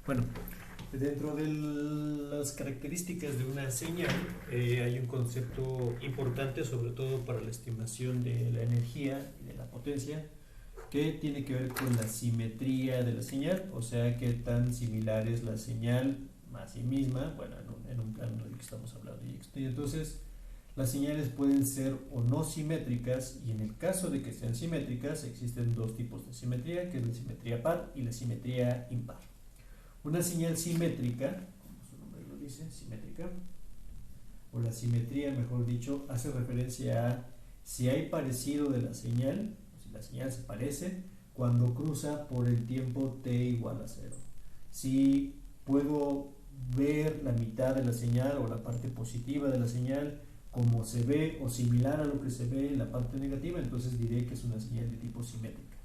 Bueno, dentro de las características de una señal hay un concepto importante, sobre todo para la estimación de la energía y de la potencia, que tiene que ver con la simetría de la señal, o sea, qué tan similar es la señal a sí misma, bueno, en un plano del que estamos hablando. Y entonces, las señales pueden ser o no simétricas, y en el caso de que sean simétricas, existen dos tipos de simetría, que es la simetría par y la simetría impar. Una señal simétrica, como su nombre lo dice, simétrica, o la simetría, mejor dicho, hace referencia a si hay parecido de la señal, o si la señal se parece, cuando cruza por el tiempo t igual a 0. Si puedo ver la mitad de la señal o la parte positiva de la señal como se ve o similar a lo que se ve en la parte negativa, entonces diré que es una señal de tipo simétrica.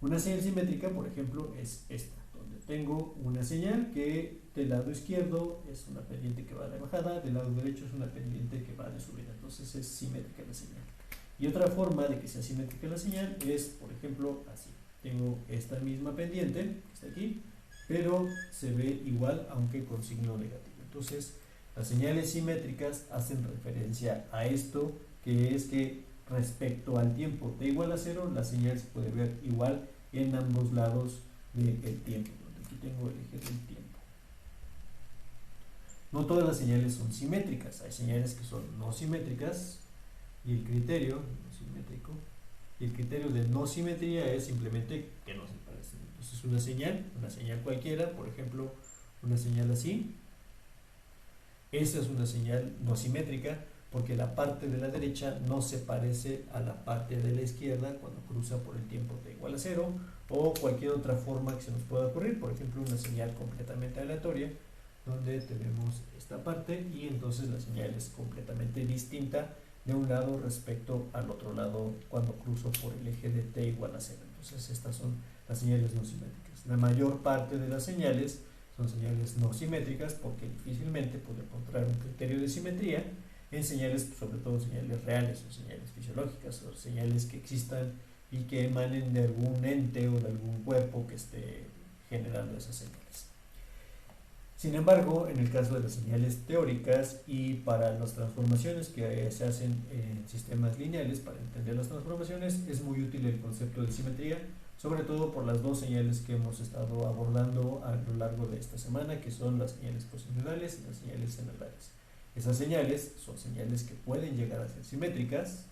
Una señal simétrica, por ejemplo, es esta, donde tengo una señal que del lado izquierdo es una pendiente que va de bajada, del lado derecho es una pendiente que va de subida, entonces es simétrica la señal. Y otra forma de que sea simétrica la señal es, por ejemplo, así. Tengo esta misma pendiente, que está aquí, pero se ve igual aunque con signo negativo. Entonces, las señales simétricas hacen referencia a esto, que es que respecto al tiempo t igual a 0, la señal se puede ver igual en ambos lados del tiempo. Aquí tengo el eje del tiempo. No todas las señales son simétricas, hay señales que son no simétricas, y el criterio no simétrico, y el criterio de no simetría es simplemente que no se parecen. Entonces una señal cualquiera, por ejemplo, una señal así, esa es una señal no simétrica, porque la parte de la derecha no se parece a la parte de la izquierda cuando cruza por el tiempo t igual a 0, o cualquier otra forma que se nos pueda ocurrir, por ejemplo una señal completamente aleatoria, donde tenemos esta parte y entonces la señal es completamente distinta de un lado respecto al otro lado cuando cruzo por el eje de t igual a 0. Entonces estas son las señales no simétricas. La mayor parte de las señales son señales no simétricas porque difícilmente puedo encontrar un criterio de simetría en señales, sobre todo señales reales o señales fisiológicas o señales que existan y que emanen de algún ente o de algún cuerpo que esté generando esas señales. Sin embargo, en el caso de las señales teóricas y para las transformaciones que se hacen en sistemas lineales, para entender las transformaciones, es muy útil el concepto de simetría, sobre todo por las dos señales que hemos estado abordando a lo largo de esta semana, que son las señales posicionales y las señales senadales. Esas señales son señales que pueden llegar a ser simétricas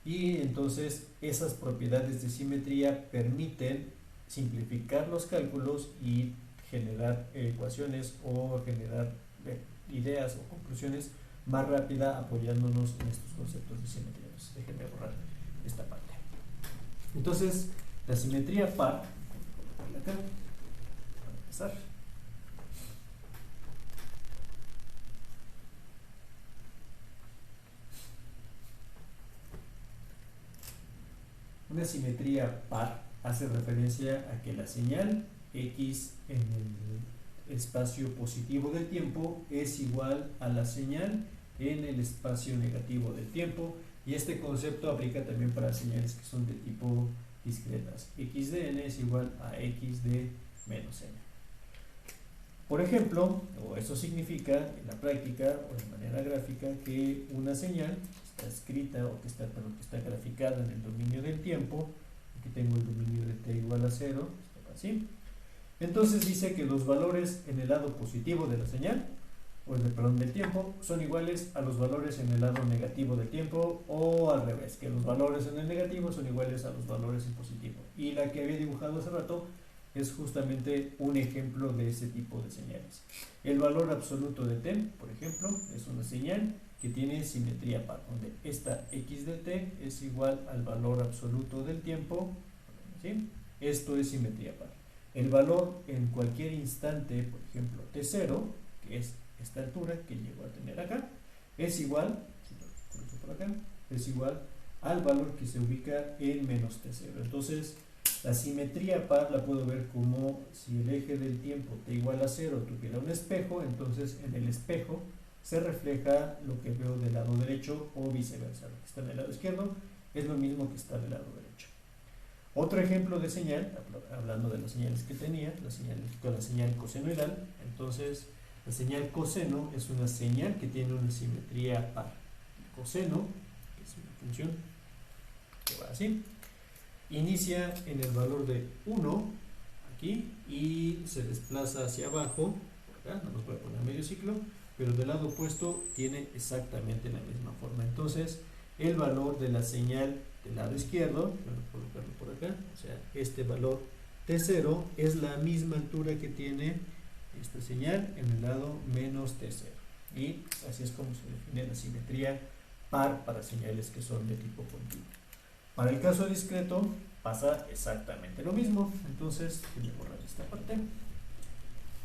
y entonces esas propiedades de simetría permiten simplificar los cálculos y generar ecuaciones o generar ideas o conclusiones más rápida apoyándonos en estos conceptos de simetría. Entonces, déjenme borrar esta parte. Entonces, la simetría par, acá, para empezar, una simetría par hace referencia a que la señal x en el espacio positivo del tiempo es igual a la señal en el espacio negativo del tiempo, y este concepto aplica también para señales que son de tipo discretas. X de n es igual a x de menos n. Por ejemplo, o eso significa en la práctica o de manera gráfica que una señal está escrita o que está graficada en el dominio del tiempo. Aquí tengo el dominio de t igual a 0, así. Entonces dice que los valores en el lado positivo de la señal, o del tiempo, son iguales a los valores en el lado negativo del tiempo, o al revés, que los valores en el negativo son iguales a los valores en positivo. Y la que había dibujado hace rato es justamente un ejemplo de ese tipo de señales. El valor absoluto de t, por ejemplo, es una señal que tiene simetría par, donde esta x de t es igual al valor absoluto del tiempo, ¿sí? Esto es simetría par. El valor en cualquier instante, por ejemplo t0, que es esta altura que llego a tener acá, es igual, si lo cruzo por acá, es igual al valor que se ubica en menos t0. Entonces, la simetría par la puedo ver como si el eje del tiempo t igual a 0 tuviera un espejo, entonces en el espejo se refleja lo que veo del lado derecho o viceversa. Lo que está del lado izquierdo es lo mismo que está del lado derecho. Otro ejemplo de señal, hablando de las señales que tenía, con la señal cosenoidal. Entonces, la señal coseno es una señal que tiene una simetría par. El coseno, que es una función que va así, inicia en el valor de 1, aquí, y se desplaza hacia abajo, por acá, no nos voy a poner medio ciclo, pero del lado opuesto tiene exactamente la misma forma. Entonces, el valor de la señal del lado izquierdo, voy a colocarlo por acá, o sea, este valor T0 es la misma altura que tiene esta señal en el lado menos T0. Y así es como se define la simetría par para señales que son de tipo continuo. Para el caso discreto pasa exactamente lo mismo. Entonces voy a borrar esta parte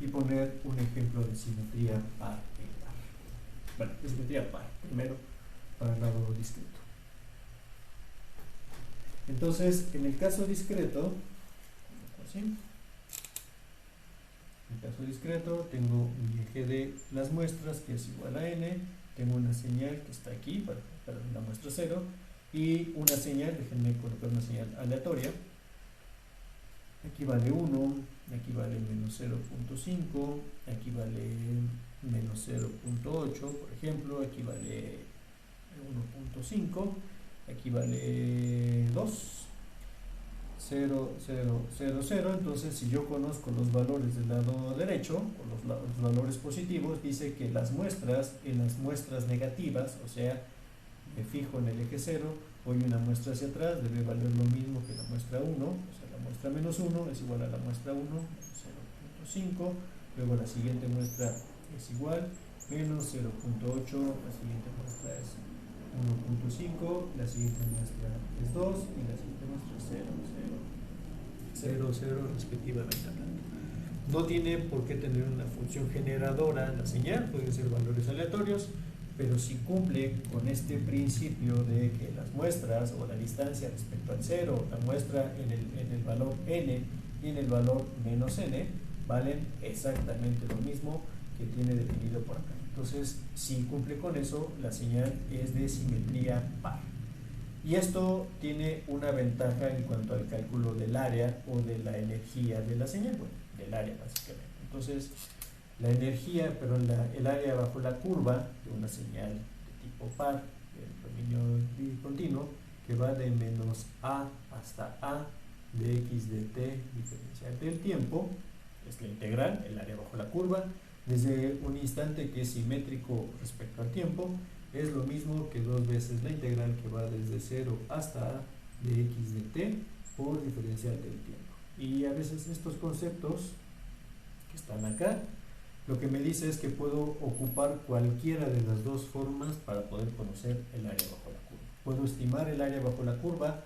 y poner un ejemplo de simetría par en par. Bueno, de simetría par primero para el lado discreto. Entonces, en el caso discreto, así, en el caso discreto tengo mi eje de las muestras que es igual a n, tengo una señal que está aquí para la muestra 0 y una señal, déjenme colocar una señal aleatoria. Aquí vale 1, aquí vale menos 0.5, aquí vale menos 0.8, por ejemplo, aquí vale 1.5, aquí vale 2, 0, 0, 0, 0. Entonces, si yo conozco los valores del lado derecho, o los valores positivos, dice que las muestras, en las muestras negativas, o sea, me fijo en el eje 0, voy una muestra hacia atrás, debe valer lo mismo que la muestra 1, o sea, la muestra menos 1 es igual a la muestra 1, menos 0.5, luego la siguiente muestra es igual, menos 0.8, la siguiente muestra es 1.5, la siguiente muestra es 2 y la siguiente muestra es 0, 0, 0, 0 respectivamente hablando. No tiene por qué tener una función generadora la señal, pueden ser valores aleatorios, pero si cumple con este principio de que las muestras o la distancia respecto al 0, la muestra en el valor n y en el valor menos n, valen exactamente lo mismo que tiene definido por acá. Entonces, si cumple con eso, la señal es de simetría par. Y esto tiene una ventaja en cuanto al cálculo del área o de la energía de la señal, bueno, del área básicamente. Entonces, la energía, el área bajo la curva de una señal de tipo par, del dominio continuo, que va de menos a hasta a de x de t diferencial del tiempo, es la integral, el área bajo la curva, desde un instante que es simétrico respecto al tiempo, es lo mismo que 2 veces la integral que va desde 0 hasta a de x de t por diferencial del tiempo. Y a veces estos conceptos que están acá, lo que me dice es que puedo ocupar cualquiera de las dos formas para poder conocer el área bajo la curva. Puedo estimar el área bajo la curva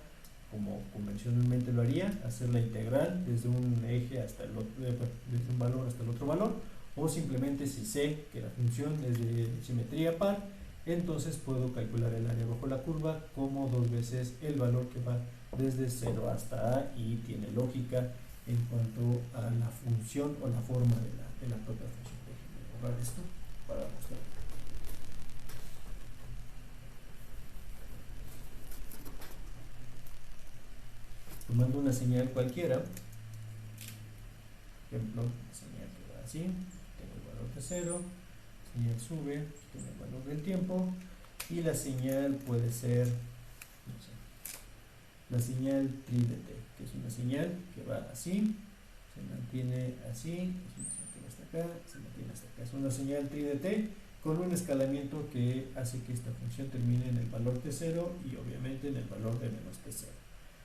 como convencionalmente lo haría, hacer la integral desde un eje hasta el otro, desde un valor hasta el otro valor, o simplemente si sé que la función es de simetría par, entonces puedo calcular el área bajo la curva como 2 veces el valor que va desde 0 hasta a, y tiene lógica en cuanto a la función o la forma de la propia función. Déjenme borrar esto para mostrar. Tomando una señal cualquiera, por ejemplo, una señal que va así, tengo el valor de 0, la señal sube, tengo el valor del tiempo, y la señal puede ser, no sé, la señal tri de t, que es una señal que va así, se mantiene así, es una señal que va hasta acá, se mantiene hasta acá, es una señal tri de t con un escalamiento que hace que esta función termine en el valor t0 y obviamente en el valor de menos t0.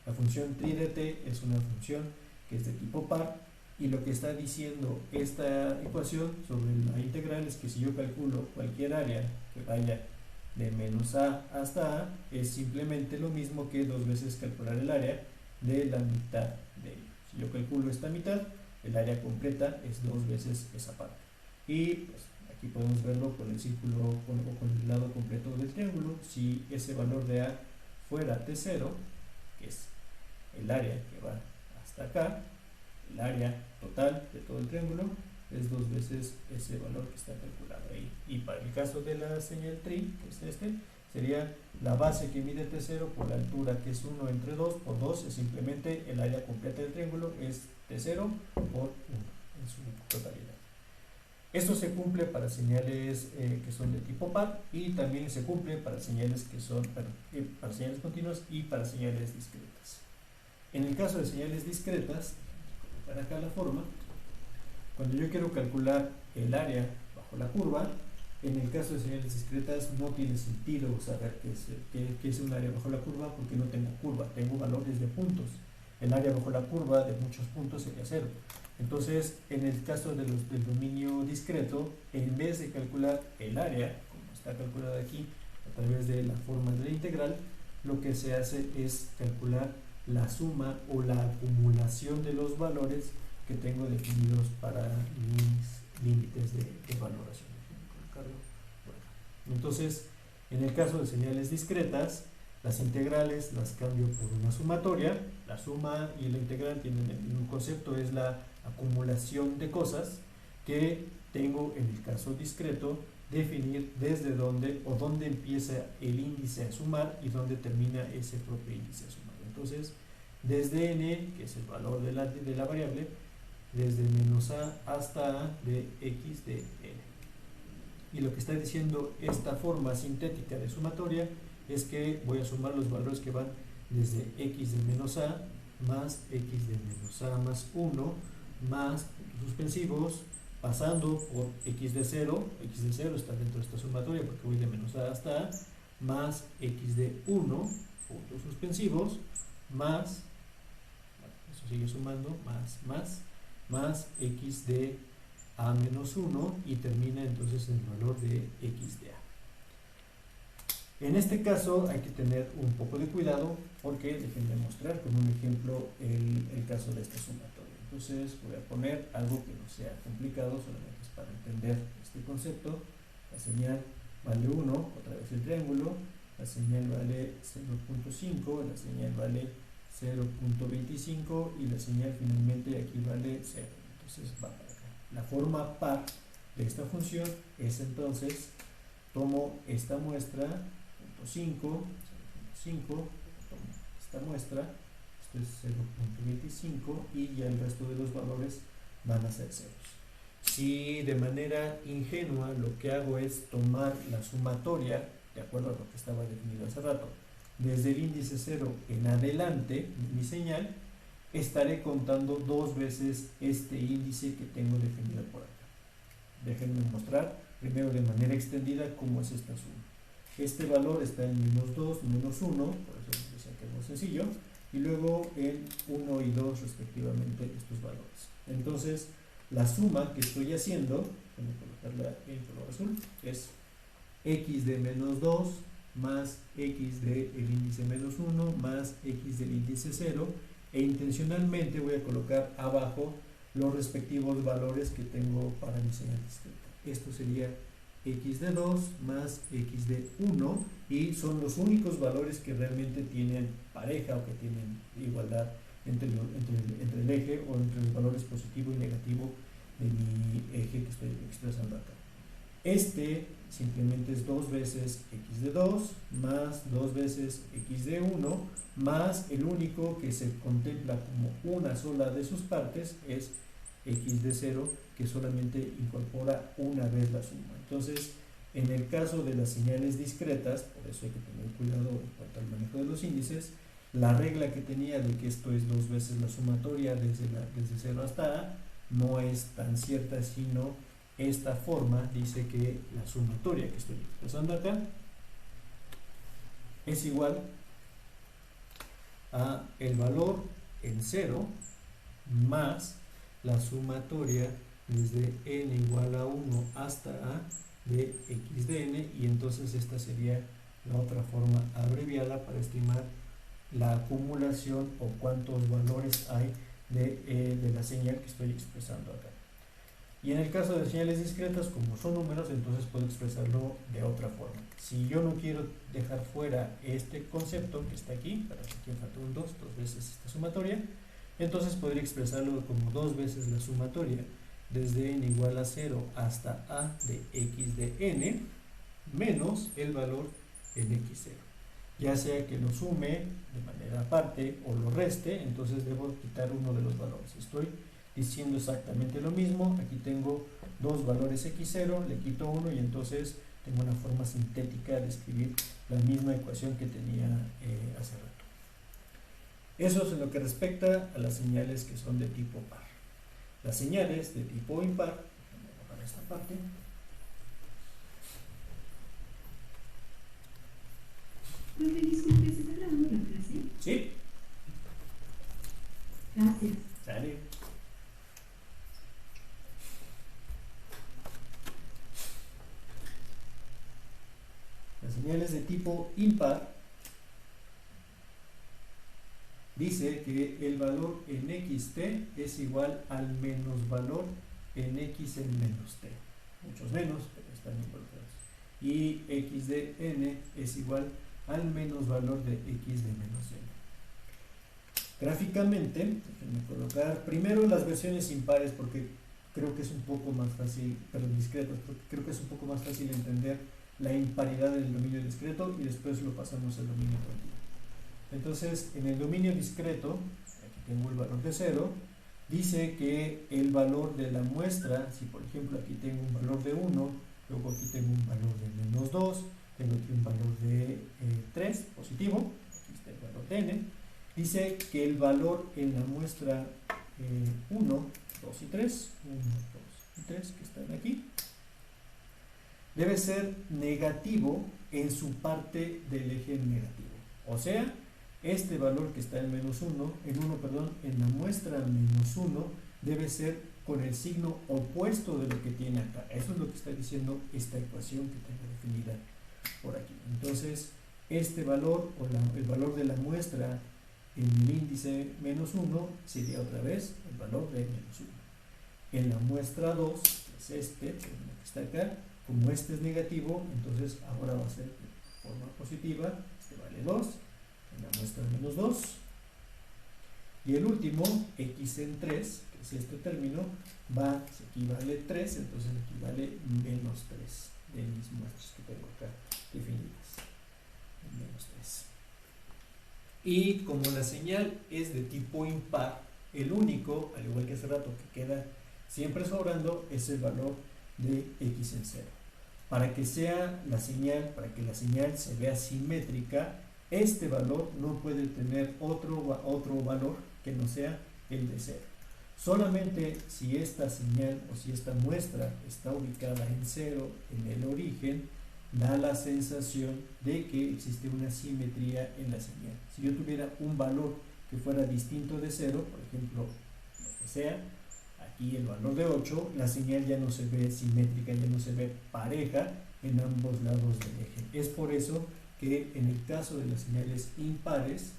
La función tri de t es una función que es de tipo par, y lo que está diciendo esta ecuación sobre la integral es que si yo calculo cualquier área que vaya de menos a hasta a, es simplemente lo mismo que 2 veces calcular el área de la mitad de ello. Si yo calculo esta mitad, el área completa es 2 veces esa parte. Y pues, aquí podemos verlo con el círculo o con el lado completo del triángulo. Si ese valor de a fuera t0, que es el área que va hasta acá, el área total de todo el triángulo es 2 veces ese valor que está calculado ahí. Y para el caso de la señal tri, que es este, sería la base que mide T0 por la altura que es 1 entre 2 por 2 es simplemente el área completa del triángulo, es T0 por 1 en su totalidad. Esto se cumple para señales que son de tipo par y también se cumple para señales que son para señales continuas y para señales discretas. En el caso de señales discretas, para acá la forma, cuando yo quiero calcular el área bajo la curva, en el caso de señales discretas no tiene sentido saber qué es un área bajo la curva porque no tengo curva, tengo valores de puntos. El área bajo la curva de muchos puntos sería 0. Entonces, en el caso del dominio discreto, en vez de calcular el área, como está calculado aquí, a través de la forma de la integral, lo que se hace es calcular la suma o la acumulación de los valores que tengo definidos para mis límites de valoración. Entonces, en el caso de señales discretas, las integrales las cambio por una sumatoria. La suma y la integral tienen el mismo concepto, es la acumulación de cosas que tengo en el caso discreto, definir desde dónde o dónde empieza el índice a sumar y dónde termina ese propio índice a sumar. Entonces, desde n, que es el valor de la variable, desde menos a hasta a de x de n. Y lo que está diciendo esta forma sintética de sumatoria es que voy a sumar los valores que van desde x de menos a más x de menos a más 1 más puntos suspensivos pasando por x de 0 está dentro de esta sumatoria porque voy de menos a hasta a más x de 1 puntos suspensivos más, eso sigue sumando, más x de a menos 1 y termina entonces en el valor de x de a. En este caso hay que tener un poco de cuidado porque déjenme mostrar con un ejemplo el caso de esta sumatoria. Entonces voy a poner algo que no sea complicado, solamente es para entender este concepto. La señal vale 1, otra vez el triángulo, la señal vale 0.5, la señal vale 0.25 y la señal finalmente aquí vale 0. Entonces va para acá. La forma par de esta función es entonces, tomo esta muestra, 0.5, tomo esta muestra, esto es 0.25 y ya el resto de los valores van a ser ceros. Si de manera ingenua lo que hago es tomar la sumatoria, de acuerdo a lo que estaba definido hace rato, desde el índice 0 en adelante, mi señal, estaré contando dos veces este índice que tengo definido por acá. Déjenme mostrar primero de manera extendida cómo es esta suma. Este valor está en menos 2, menos 1, por eso decía que es muy sencillo, y luego en 1 y 2 respectivamente estos valores. Entonces, la suma que estoy haciendo, voy a colocarla en color azul, es x de menos 2 más x del índice menos 1 más x del índice 0 e intencionalmente voy a colocar abajo los respectivos valores que tengo para mi señal discreta. Esto sería x de 2 más x de 1 y son los únicos valores que realmente tienen pareja o que tienen igualdad entre el eje o entre los valores positivo y negativo de mi eje que estoy expresando acá. Este simplemente es 2 veces x de 2 más 2 veces x de 1 más el único que se contempla como una sola de sus partes es x de 0 que solamente incorpora una vez la suma. Entonces, en el caso de las señales discretas, por eso hay que tener cuidado en cuanto al manejo de los índices, la regla que tenía de que esto es 2 veces la sumatoria desde 0 hasta a no es tan cierta, sino esta forma dice que la sumatoria que estoy expresando acá es igual a el valor en 0 más la sumatoria desde n igual a 1 hasta a de x de n y entonces esta sería la otra forma abreviada para estimar la acumulación o cuántos valores hay de la señal que estoy expresando acá. Y en el caso de señales discretas, como son números, entonces puedo expresarlo de otra forma. Si yo no quiero dejar fuera este concepto que está aquí, para que aquí falta un 2 veces esta sumatoria, entonces podría expresarlo como 2 veces la sumatoria desde n igual a 0 hasta a de x de n menos el valor en x0. Ya sea que lo sume de manera aparte o lo reste, entonces debo quitar uno de los valores. Estoy diciendo exactamente lo mismo. Aquí tengo dos valores x0, le quito uno y entonces tengo una forma sintética de escribir la misma ecuación que tenía hace rato. Eso es en lo que respecta a las señales que son de tipo par. Las señales de tipo impar, déjame borrar esta parte. Profe, disculpe, ¿se está grabando la clase? Sí, Gracias. sale. Las señales de tipo impar dice que el valor en xt es igual al menos valor en x en menos t. Muchos menos, pero están involucrados. Y x de n es igual al menos valor de x de menos n. Gráficamente, déjenme colocar primero las versiones impares porque creo que es un poco más fácil, perdón, discretas, porque creo que es un poco más fácil entender la imparidad del dominio discreto y después lo pasamos al dominio continuo. Entonces, en el dominio discreto, aquí tengo el valor de 0, dice que el valor de la muestra, si por ejemplo aquí tengo un valor de 1, luego aquí tengo un valor de menos 2, tengo aquí un valor de 3 positivo, aquí está el valor de n, dice que el valor en la muestra 1, 2 y 3, 1, 2 y 3 que están aquí, debe ser negativo en su parte del eje negativo. O sea, este valor que está en menos 1, en la muestra menos 1, debe ser con el signo opuesto de lo que tiene acá. Eso es lo que está diciendo esta ecuación que tengo definida por aquí. Entonces, este valor, o el valor de la muestra en el índice menos 1, sería otra vez el valor de menos 1. En la muestra 2, que es este, que está acá, como este es negativo, entonces ahora va a ser de forma positiva, este vale 2, en la muestra menos 2, y el último, x en 3, que es este término, si aquí vale 3, entonces aquí vale menos 3 de mis muestras que tengo acá definidas, menos 3. Y como la señal es de tipo impar, el único, al igual que hace rato, que queda siempre sobrando es el valor de x en 0. Para que sea la señal, para que la señal se vea simétrica, este valor no puede tener otro valor que no sea el de 0. Solamente si esta señal o si esta muestra está ubicada en 0 en el origen, da la sensación de que existe una simetría en la señal. Si yo tuviera un valor que fuera distinto de 0, por ejemplo, lo que sea, aquí el valor de 8, la señal ya no se ve simétrica, ya no se ve pareja en ambos lados del eje. Es por eso que en el caso de las señales impares,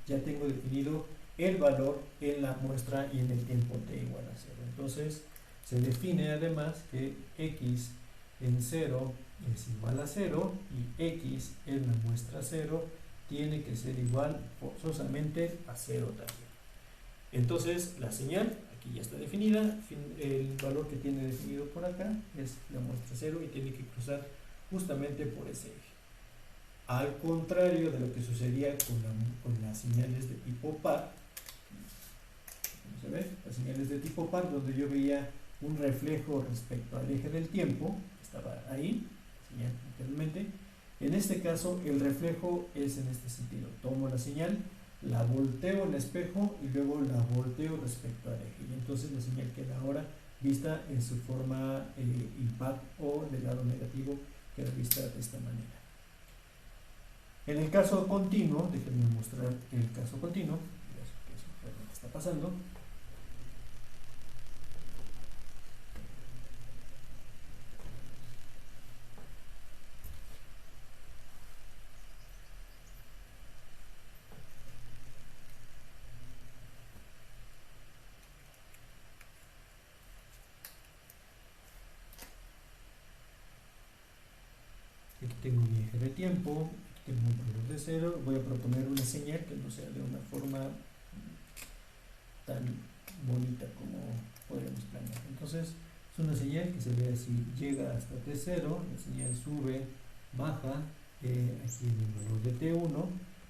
ya tengo definido el valor en la muestra y en el tiempo t igual a 0. Entonces, se define además que x en 0 es igual a 0 y x en la muestra 0 tiene que ser igual forzosamente a 0 también. Entonces, la señal aquí ya está definida, el valor que tiene definido por acá es la muestra 0 y tiene que cruzar justamente por ese eje. Al contrario de lo que sucedía con las señales de tipo par, ¿cómo se ve? Las señales de tipo par donde yo veía un reflejo respecto al eje del tiempo, estaba ahí, señal anteriormente. En este caso, el reflejo es en este sentido. Tomo la señal, la volteo en el espejo y luego la volteo respecto al eje. Y entonces la señal queda ahora vista en su forma impar o del lado negativo, queda vista de esta manera. En el caso continuo, déjenme mostrar el caso continuo, que es lo que está pasando. Aquí tengo mi eje de tiempo, aquí tengo un valor de 0, voy a proponer una señal que no sea de una forma tan bonita como podríamos planear. Entonces, es una señal que se ve así, llega hasta T0, la señal sube, baja, aquí en el valor de T1,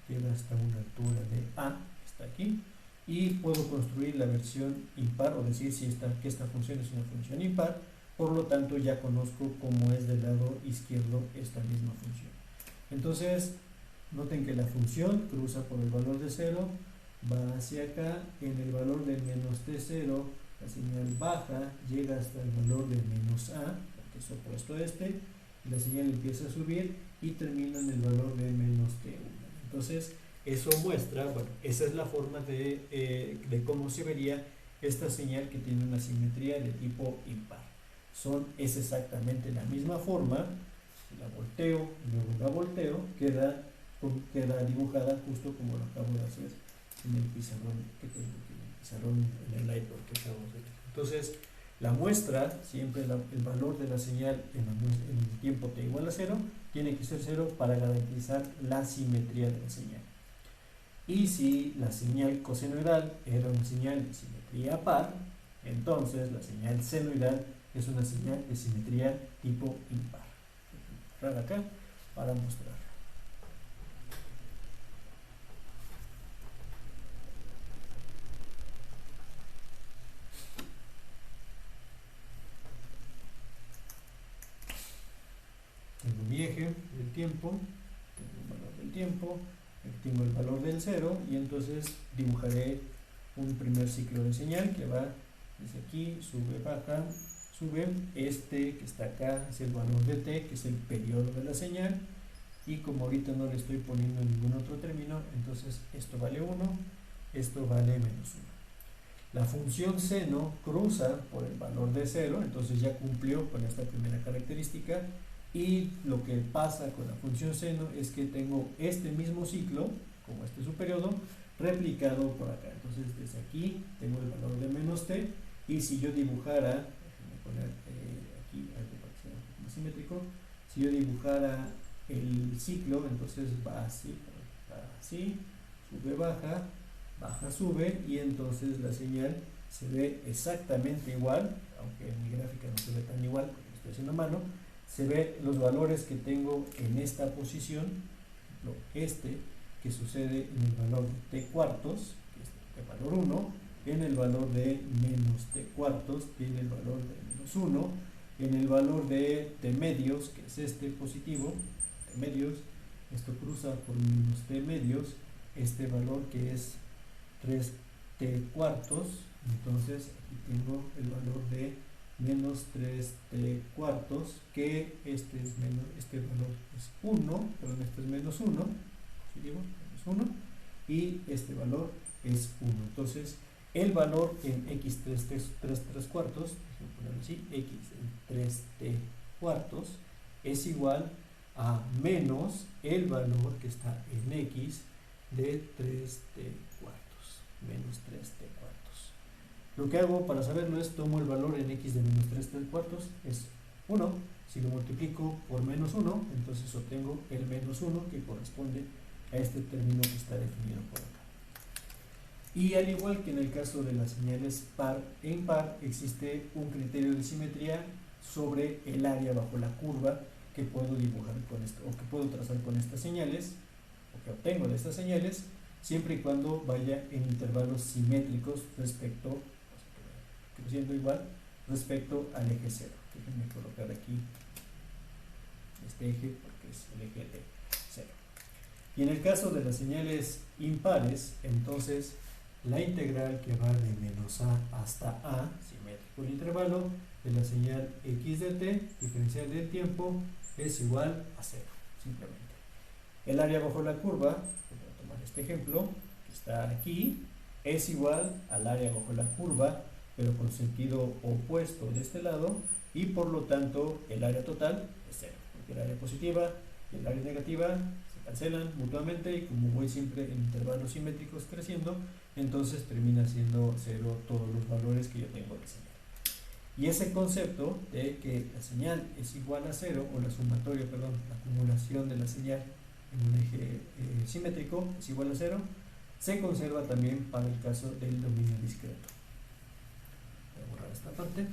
llega hasta una altura de A, está aquí, y puedo construir la versión impar, o decir si que esta función es una función impar, por lo tanto ya conozco cómo es del lado izquierdo esta misma función. Entonces, noten que la función cruza por el valor de 0, va hacia acá, en el valor de menos T0, la señal baja, llega hasta el valor de menos A, que es opuesto a este, y la señal empieza a subir y termina en el valor de menos T1. Entonces, eso muestra, bueno, esa es la forma de cómo se vería esta señal que tiene una simetría de tipo impar. Es exactamente la misma forma, la volteo y luego la volteo, queda dibujada justo como lo acabo de hacer en el pizarrón que tengo aquí, en el pizarrón, en el iPad que acabo de hacer. Entonces, la muestra, siempre el valor de la señal en el tiempo t igual a 0, tiene que ser 0 para garantizar la simetría de la señal. Y si la señal cosenoidal era una señal de simetría par, entonces la señal senoidal es una señal de simetría tipo impar. Voy a borrar acá para mostrar. Tengo mi eje del tiempo, tengo el valor del tiempo, tengo el valor del 0 y entonces dibujaré un primer ciclo de señal que va desde aquí, sube, baja, sube. Este que está acá es el valor de t, que es el periodo de la señal, y como ahorita no le estoy poniendo ningún otro término, entonces esto vale 1, esto vale menos 1. La función seno cruza por el valor de 0, entonces ya cumplió con esta primera característica. Y lo que pasa con la función seno es que tengo este mismo ciclo, como este es su periodo, replicado por acá. Entonces desde aquí tengo el valor de menos t, y si yo dibujara, déjenme poner aquí algo para que sea un poco más simétrico, si yo dibujara el ciclo, entonces va así, sube, baja, baja, sube, y entonces la señal se ve exactamente igual, aunque en mi gráfica no se ve tan igual porque lo estoy haciendo a mano. Se ve los valores que tengo en esta posición, este que sucede en el valor de t cuartos, que es el valor 1, en el valor de menos t cuartos tiene el valor de menos 1, en el valor de t medios, que es este positivo, t medios, esto cruza por menos t medios, este valor que es 3t cuartos, entonces aquí tengo el valor de menos 3t cuartos, que este valor es 1, perdón, este es menos 1, positivo, menos 1, y este valor es 1. Entonces, el valor en x3 cuartos, déjenme ponerlo así, x en 3t cuartos, es igual a menos el valor que está en x de 3t cuartos, menos 3t cuartos. Lo que hago para saberlo es tomo el valor en x de menos 3t cuartos, es 1, si lo multiplico por menos 1, entonces obtengo el menos 1 que corresponde a este término que está definido por acá. Y al igual que en el caso de las señales par e impar, existe un criterio de simetría sobre el área bajo la curva que puedo dibujar con esto, o que puedo trazar con estas señales, o que obtengo de estas señales, siempre y cuando vaya en intervalos simétricos respecto, creciendo igual, respecto al eje 0. Déjenme colocar aquí este eje porque es el eje de 0. Y en el caso de las señales impares, entonces la integral que va de menos a hasta a, simétrico el intervalo, de la señal x de t, diferencial del tiempo, es igual a 0, simplemente. El área bajo la curva, voy a tomar este ejemplo, que está aquí, es igual al área bajo la curva, pero con sentido opuesto de este lado, y por lo tanto el área total es 0, porque el área positiva y el área negativa se cancelan mutuamente, y como voy siempre en intervalos simétricos creciendo, entonces termina siendo 0 todos los valores que yo tengo de señal. Y ese concepto de que la señal es igual a 0, o la acumulación de la señal en un eje simétrico es igual a 0, se conserva también para el caso del dominio discreto. Voy a borrar esta parte.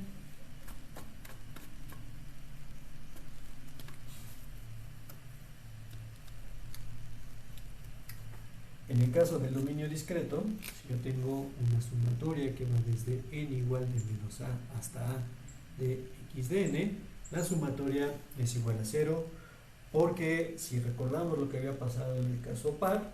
En el caso del dominio discreto, si yo tengo una sumatoria que va desde n igual de menos a hasta a de x de n, la sumatoria es igual a 0, porque si recordamos lo que había pasado en el caso par,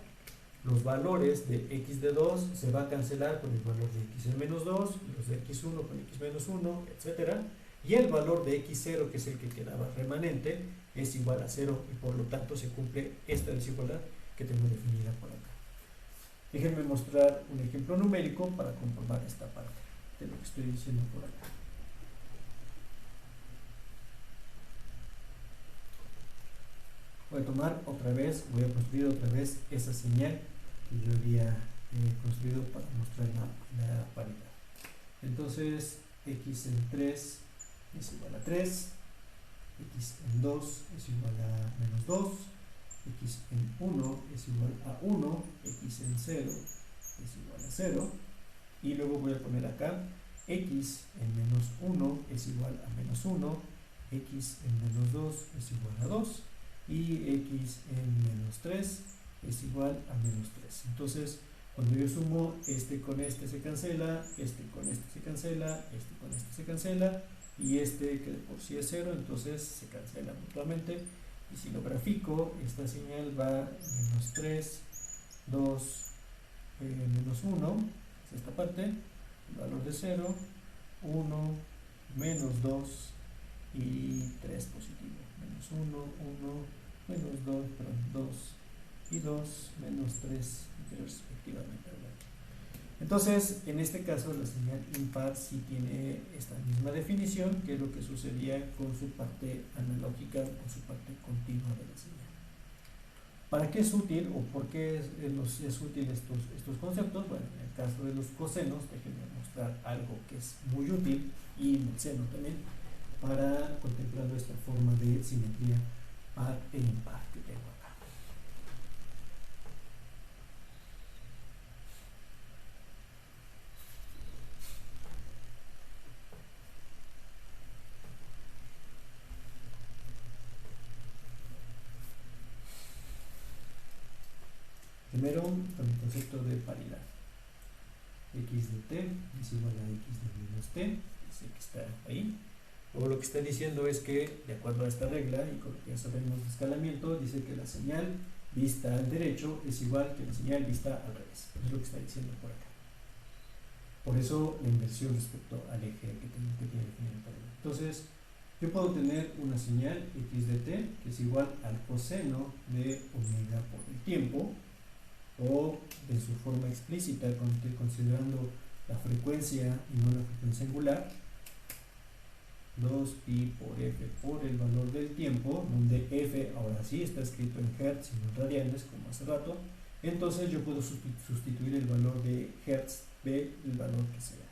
los valores de x de 2 se va a cancelar con el valor de x en menos 2, los de x1 con x menos 1, etc. Y el valor de x0, que es el que quedaba remanente, es igual a 0, y por lo tanto se cumple esta desigualdad que tengo definida por acá. Déjenme mostrar un ejemplo numérico para comprobar esta parte de lo que estoy diciendo por acá. Voy a tomar otra vez, voy a construir otra vez esa señal que yo había construido para mostrar la paridad. Entonces, x en 3 es igual a 3, x en 2 es igual a menos 2, x en 1 es igual a 1, x en 0 es igual a 0, y luego voy a poner acá x en menos 1 es igual a menos 1, x en menos 2 es igual a 2, y x en menos 3 es igual a menos 3. Entonces, cuando yo sumo este con este se cancela, este con este se cancela, este con este se cancela, y este que de por sí es 0, entonces se cancela mutuamente. Y si lo grafico, esta señal va menos 3, 2, menos 1, es esta parte, el valor de 0, 1, menos 2 y 3 positivo, menos 1, 1, menos 2, perdón, 2 y 2, menos 3 respectivamente. Entonces, en este caso, la señal impar sí tiene esta misma definición, que es lo que sucedía con su parte analógica, con su parte continua de la señal. ¿Para qué es útil o por qué es útil estos conceptos? Bueno, en el caso de los cosenos, déjenme mostrar algo que es muy útil, y en el seno también, para contemplando esta forma de simetría par e impar que tengo acá. Primero, con el concepto de paridad. X de t es igual a x de menos t, dice que está ahí. Luego lo que está diciendo es que, de acuerdo a esta regla, y con lo que ya sabemos de escalamiento, dice que la señal vista al derecho es igual que la señal vista al revés. Eso es lo que está diciendo por acá. Por eso la inversión respecto al eje que tiene definido el paridad. Entonces, yo puedo tener una señal x de t que es igual al coseno de omega por el tiempo, o de su forma explícita, considerando la frecuencia y no la frecuencia angular, 2pi por f por el valor del tiempo, donde f ahora sí está escrito en hertz y no en radianes como hace rato. Entonces yo puedo sustituir el valor de hertz del valor que sea.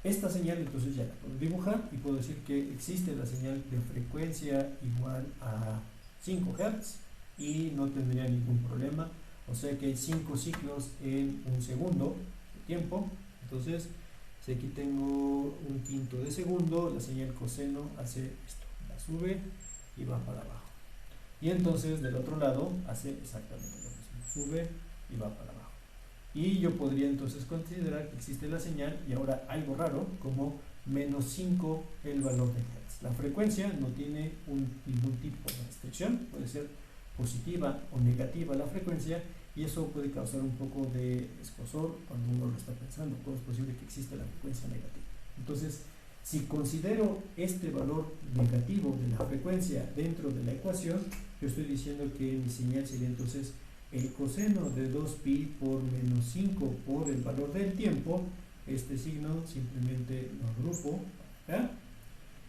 Esta señal entonces ya la puedo dibujar y puedo decir que existe la señal de frecuencia igual a 5 hertz y no tendría ningún problema. O sea que hay 5 ciclos en un segundo de tiempo. Entonces, si aquí tengo un quinto de segundo, la señal coseno hace esto, la sube y va para abajo. Y entonces del otro lado hace exactamente lo mismo, sube y va para abajo. Y yo podría entonces considerar que existe la señal, y ahora algo raro, como menos 5 el valor de hertz. La frecuencia no tiene ningún tipo de restricción, puede ser positiva o negativa la frecuencia, y eso puede causar un poco de escozor cuando uno lo está pensando. ¿Cómo es posible que exista la frecuencia negativa? Entonces, si considero este valor negativo de la frecuencia dentro de la ecuación, yo estoy diciendo que mi señal sería entonces el coseno de 2pi por menos 5 por el valor del tiempo. Este signo simplemente lo agrupo acá,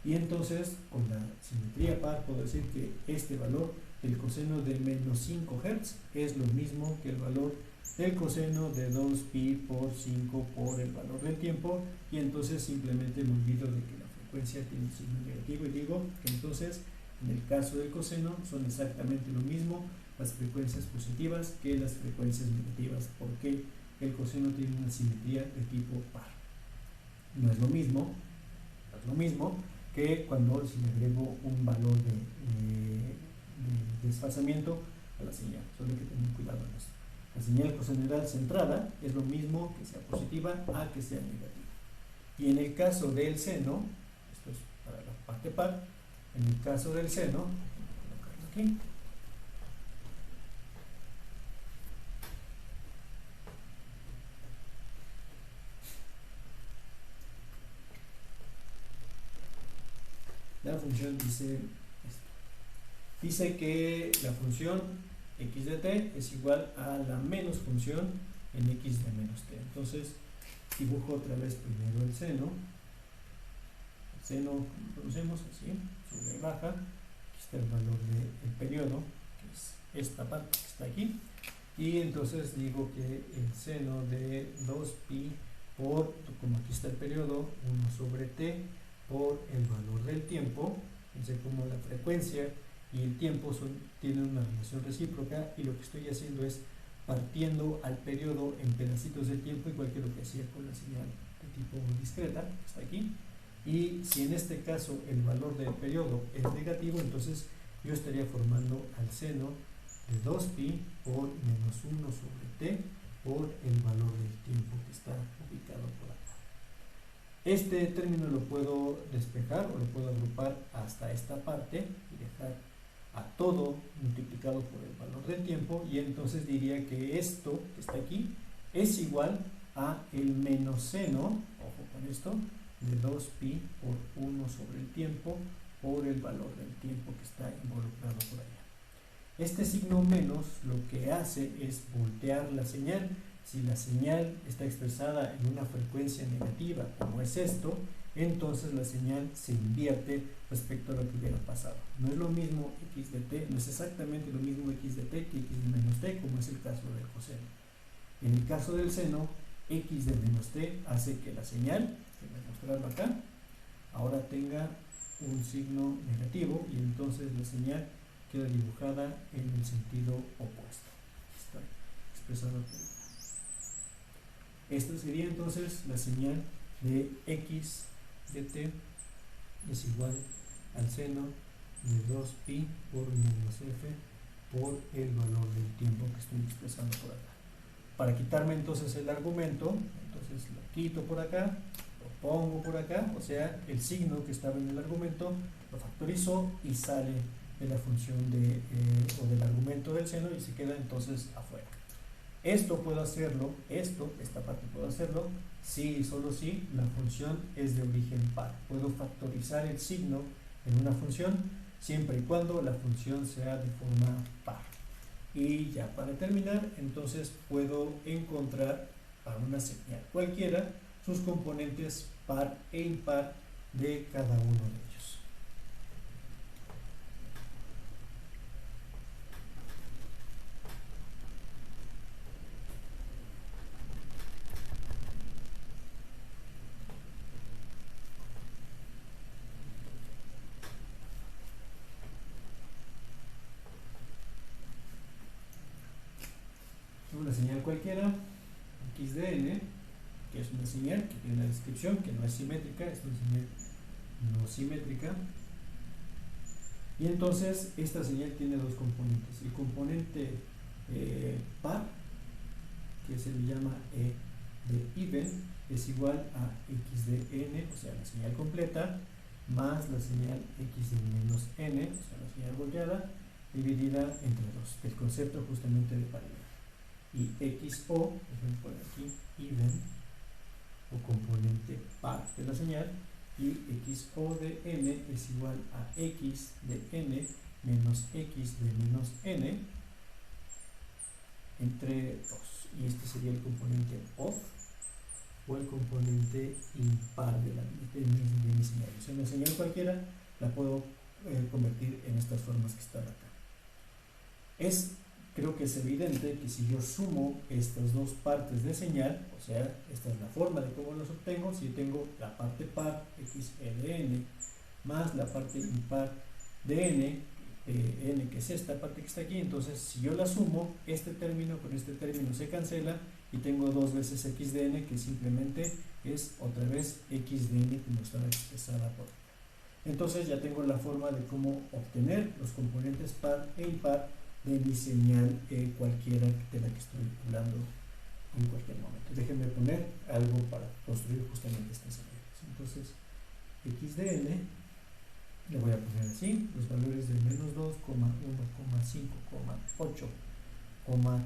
y entonces con la simetría par puedo decir que este valor, el coseno de menos 5 Hz, es lo mismo que el valor del coseno de 2pi por 5 por el valor del tiempo, y entonces simplemente me olvido de que la frecuencia tiene un signo negativo y digo que entonces en el caso del coseno son exactamente lo mismo las frecuencias positivas que las frecuencias negativas, porque el coseno tiene una simetría de tipo par. No es lo mismo que cuando si le agrego un valor de desfasamiento a la señal. Solo hay que tener cuidado en eso. La señal coseneral centrada es lo mismo que sea positiva a que sea negativa. Y en el caso del seno, esto es para la parte par, en el caso del seno, voy a colocarlo aquí, la función dice esto. Dice que la función x de t es igual a la menos función en x de menos t. Entonces, dibujo otra vez primero el seno. El seno, como conocemos, así, sube y baja. Aquí está el valor del periodo, que es esta parte que está aquí. Y entonces digo que el seno de 2pi por, como aquí está el periodo, 1 sobre t por el valor del tiempo. Fíjense como la frecuencia y el tiempo tienen una relación recíproca, y lo que estoy haciendo es partiendo al periodo en pedacitos de tiempo, igual que lo que hacía con la señal de tipo discreta, que está aquí. Y si en este caso el valor del periodo es negativo, entonces yo estaría formando al seno de 2pi por menos 1 sobre t por el valor del tiempo que está ubicado por acá. Este término lo puedo despejar o lo puedo agrupar hasta esta parte y dejar a todo multiplicado por el valor del tiempo, y entonces diría que esto que está aquí es igual a el menos seno, ojo con esto, de 2pi por 1 sobre el tiempo por el valor del tiempo que está involucrado por allá. Este signo menos lo que hace es voltear la señal. Si la señal está expresada en una frecuencia negativa, como es esto, entonces la señal se invierte respecto a lo que hubiera pasado. No es lo mismo x de t, no es exactamente lo mismo x de t que x de menos t, como es el caso del coseno. En el caso del seno, x de menos t hace que la señal, que voy a mostrarlo acá, ahora tenga un signo negativo, y entonces la señal queda dibujada en el sentido opuesto. Está expresado por acá. Esta sería entonces la señal de x de t es igual al seno de 2pi por menos f por el valor del tiempo que estoy expresando por acá. Para quitarme entonces el argumento, entonces lo quito por acá, lo pongo por acá, o sea, el signo que estaba en el argumento lo factorizo y sale de la función o del argumento del seno, y se queda entonces afuera. Esto puedo hacerlo, esta parte puedo hacerlo, si y solo si la función es de origen par. Puedo factorizar el signo en una función siempre y cuando la función sea de forma par. Y ya para terminar, entonces puedo encontrar para una señal cualquiera sus componentes par e impar de cada uno de ellos. Una señal cualquiera, x de n, que es una señal que tiene una descripción que no es simétrica, es una señal no simétrica, y entonces esta señal tiene dos componentes. El componente par, que se le llama e de even, es igual a x de n, o sea la señal completa, más la señal x de menos n, o sea la señal volteada, dividida entre 2, el concepto justamente de paridad. Y xo, déjenme poner aquí, even, o componente par de la señal, y xo de n es igual a x de n menos x de menos n entre 2. Y este sería el componente odd o el componente impar de mi señal. O sea, una señal cualquiera la puedo convertir en estas formas que están acá. Creo que es evidente que si yo sumo estas dos partes de señal, o sea, esta es la forma de cómo los obtengo, si yo tengo la parte par, x de n, más la parte impar de n, n que es esta parte que está aquí, entonces si yo la sumo, este término con este término se cancela, y tengo dos veces x de n, que simplemente es otra vez x de n como estaba expresada por acá. Entonces ya tengo la forma de cómo obtener los componentes par e impar de mi señal cualquiera de la que estoy hablando en cualquier momento. Déjenme poner algo para construir justamente estas señales. Entonces, x de n le voy a poner así, los valores de menos 2, 1, 5, 8,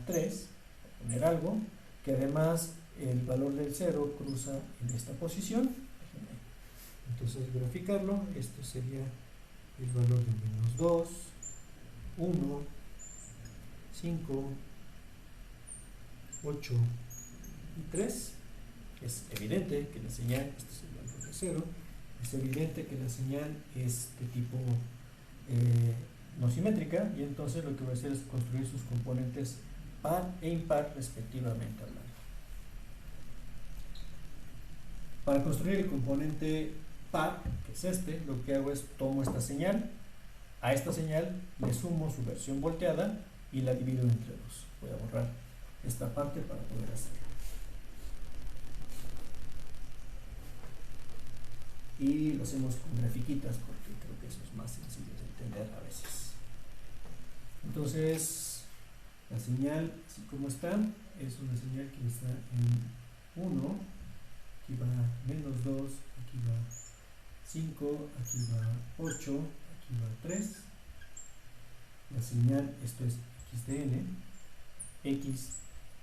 3, voy a poner algo, que además el valor del 0 cruza en esta posición. Déjenme entonces graficarlo. Esto sería el valor de menos 2, 1, 5, 8 y 3. Es evidente que la señal, este es el valor de 0, es evidente que la señal es de tipo no simétrica, y entonces lo que voy a hacer es construir sus componentes par e impar respectivamente hablando. Para construir el componente par, que es este, lo que hago es tomo esta señal, a esta señal le sumo su versión volteada y la divido entre dos. Voy a borrar esta parte para poder hacerlo. Y lo hacemos con grafiquitas porque creo que eso es más sencillo de entender a veces. Entonces, la señal, así como está, es una señal que está en 1, aquí va menos 2, aquí va 5, aquí va 8, aquí va 3. La señal, esto es x de n, x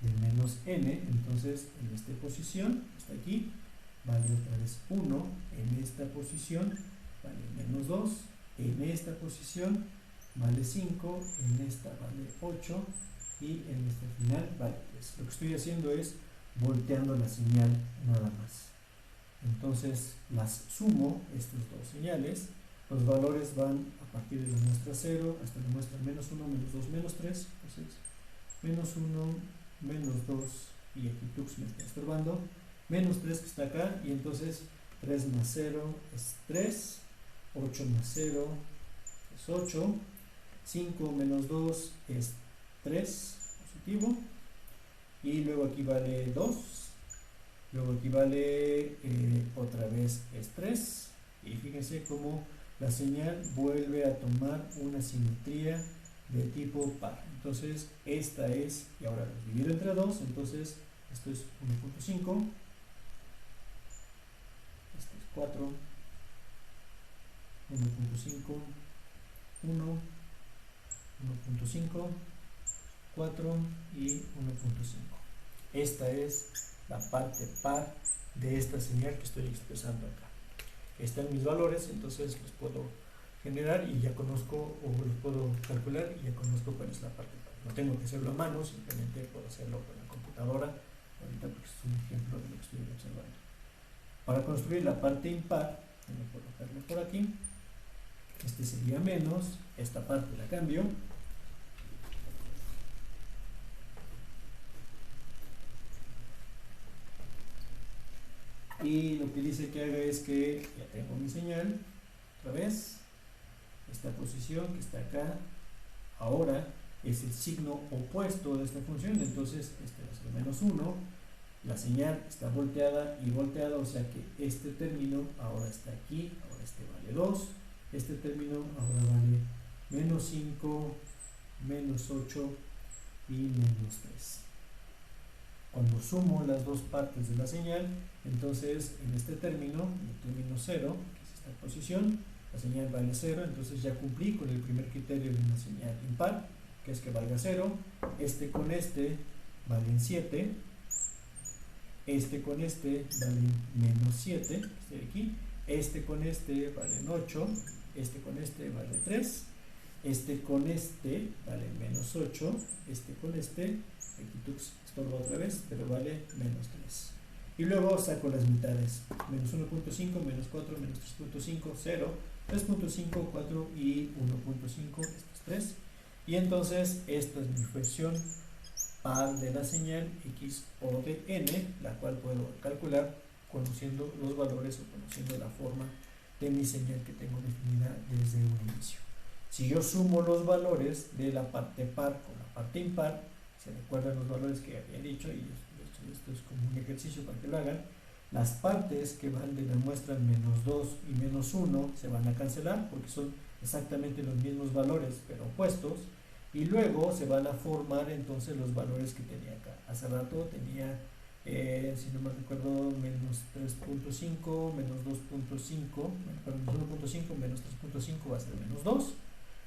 de menos n, entonces en esta posición, está aquí, vale otra vez 1, en esta posición vale menos 2, en esta posición vale 5, en esta vale 8 y en esta final vale 3. Lo que estoy haciendo es volteando la señal nada más. Entonces las sumo, estas dos señales, los valores van a partir de la muestra 0 hasta la muestra menos 1, menos 2, menos 3, entonces menos 1, menos 2, y aquí tux me está estorbando, menos 3 que está acá, y entonces 3 más 0 es 3, 8 más 0 es 8, 5 menos 2 es 3, positivo, y luego aquí vale 2, luego aquí vale otra vez es 3, y fíjense cómo la señal vuelve a tomar una simetría de tipo par. Entonces esta es, y ahora lo divido entre 2, entonces esto es 1.5, este es 4, 1.5, 1, 1.5, 4 y 1.5. Esta es la parte par de esta señal que estoy expresando acá. Están mis valores, entonces los puedo generar y ya conozco, o los puedo calcular y ya conozco cuál es la parte par. No tengo que hacerlo a mano, simplemente puedo hacerlo con la computadora ahorita porque es un ejemplo de lo que estoy observando. Para construir la parte impar, voy a colocarlo por aquí. Este sería menos, esta parte la cambio. Y lo que dice que haga es que ya tengo mi señal, otra vez, esta posición que está acá, ahora es el signo opuesto de esta función, entonces este va a ser menos 1, la señal está volteada y volteada, o sea que este término ahora está aquí, ahora este vale 2, este término ahora vale menos 5, menos 8 y menos 3. Cuando sumo las dos partes de la señal, entonces en este término, el término 0, que es esta posición, la señal vale 0, entonces ya cumplí con el primer criterio de una señal impar, que es que valga 0, este con este valen 7, este con este valen menos 7, este de aquí, este con este valen 8, este con este vale 3, este con este vale menos 8, este con este, aquí tux estorba otra vez, pero vale menos 3. Y luego saco las mitades, menos 1.5, menos 4, menos 3.5, 0, 3.5, 4 y 1.5, esto es 3. Y entonces esta es mi versión par de la señal x o de n, la cual puedo calcular conociendo los valores o conociendo la forma de mi señal que tengo definida desde un inicio. Si yo sumo los valores de la parte par con la parte impar, se recuerdan los valores que había dicho, y esto es como un ejercicio para que lo hagan, las partes que van de la muestra menos 2 y menos 1 se van a cancelar porque son exactamente los mismos valores pero opuestos, y luego se van a formar entonces los valores que tenía acá. Hace rato tenía, si no me recuerdo, menos 3.5, menos 2.5, perdón, 1.5 menos 3.5 va a ser menos 2.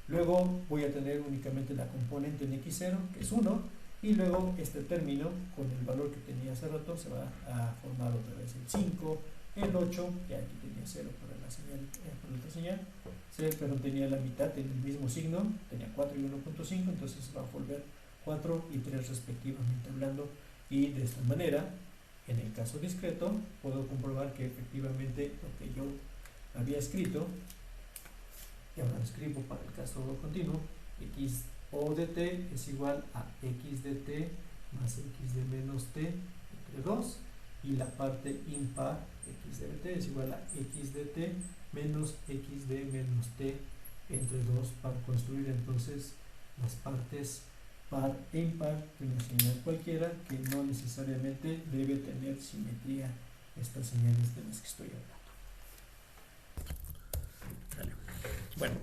Luego voy a tener únicamente la componente en x0, que es 1, y luego este término con el valor que tenía hace rato se va a formar otra vez el 5, el 8, que aquí tenía 0 para la señal, por la otra señal, pero tenía la mitad en el mismo signo, tenía 4 y 1.5, entonces va a volver 4 y 3 respectivamente hablando, y de esta manera, en el caso discreto, puedo comprobar que efectivamente lo que yo había escrito, y ahora lo escribo para el caso continuo, x o de t es igual a x de t más x de menos t entre 2, y la parte impar x de t es igual a x de t menos x de menos t entre 2, para construir entonces las partes par e impar de una señal cualquiera, que no necesariamente debe tener simetría estas señales de las que estoy hablando. Vale. Bueno,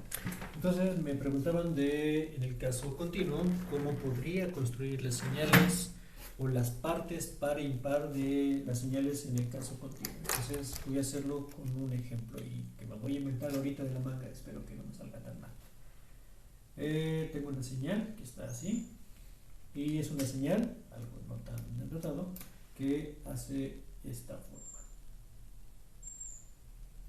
entonces me preguntaban en el caso continuo, cómo podría construir las señales o las partes par e impar de las señales en el caso continuo. Entonces voy a hacerlo con un ejemplo y que me voy a inventar ahorita de la manga, espero que no me salga tan mal. Tengo una señal que está así, y es una señal, algo no tan interpretado, que hace esta forma.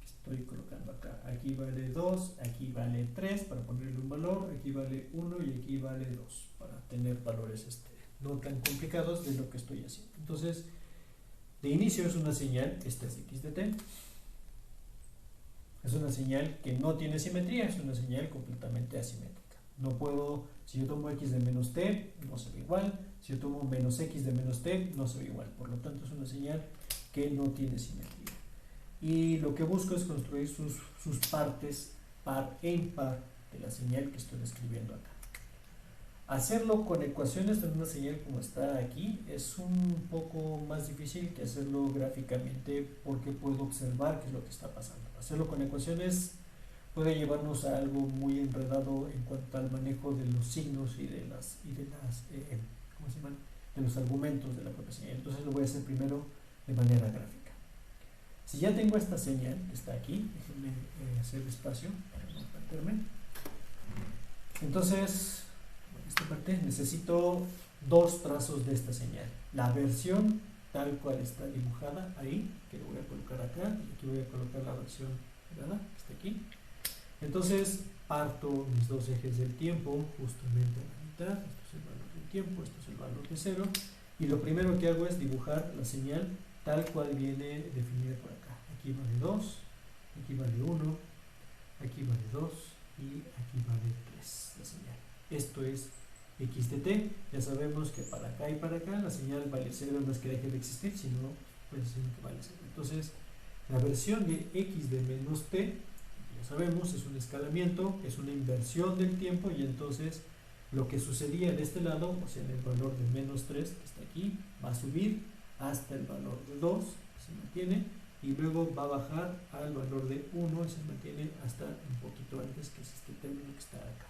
Estoy colocando acá, aquí vale 2, aquí vale 3 para ponerle un valor, aquí vale 1 y aquí vale 2 para tener valores no tan complicados de lo que estoy haciendo. Entonces, de inicio es una señal, esta es x de t, es una señal que no tiene simetría, es una señal completamente asimétrica. No puedo, si yo tomo x de menos t, no se ve igual, si yo tomo menos x de menos t, no se ve igual, por lo tanto es una señal que no tiene simetría. Y lo que busco es construir sus partes par e impar de la señal que estoy escribiendo acá. Hacerlo con ecuaciones de una señal como está aquí es un poco más difícil que hacerlo gráficamente, porque puedo observar qué es lo que está pasando. Hacerlo con ecuaciones puede llevarnos a algo muy enredado en cuanto al manejo de los signos y de ¿cómo se llaman? De los argumentos de la propia señal. Entonces lo voy a hacer primero de manera gráfica. Si ya tengo esta señal que está aquí, déjenme hacer espacio para no perderme. Entonces, en esta parte necesito dos trazos de esta señal. La versión tal cual está dibujada ahí, que lo voy a colocar acá, y aquí voy a colocar la versión, ¿verdad? Que está aquí. Entonces, parto mis dos ejes del tiempo justamente a la mitad. Esto es el valor del tiempo, esto es el valor de 0. Y lo primero que hago es dibujar la señal tal cual viene definida por acá. Aquí vale 2, aquí vale 1, aquí vale 2 y aquí vale 3 la señal. Esto es x de t. Ya sabemos que para acá y para acá la señal vale 0, no es que deje de existir, sino pues que vale 0. Entonces, la versión de x de menos t, ya sabemos, es un escalamiento, es una inversión del tiempo, y entonces lo que sucedía de este lado, o sea, en el valor de menos 3 que está aquí, va a subir hasta el valor de 2, que se mantiene, y luego va a bajar al valor de 1 y se mantiene hasta un poquito antes, que es este término que está acá.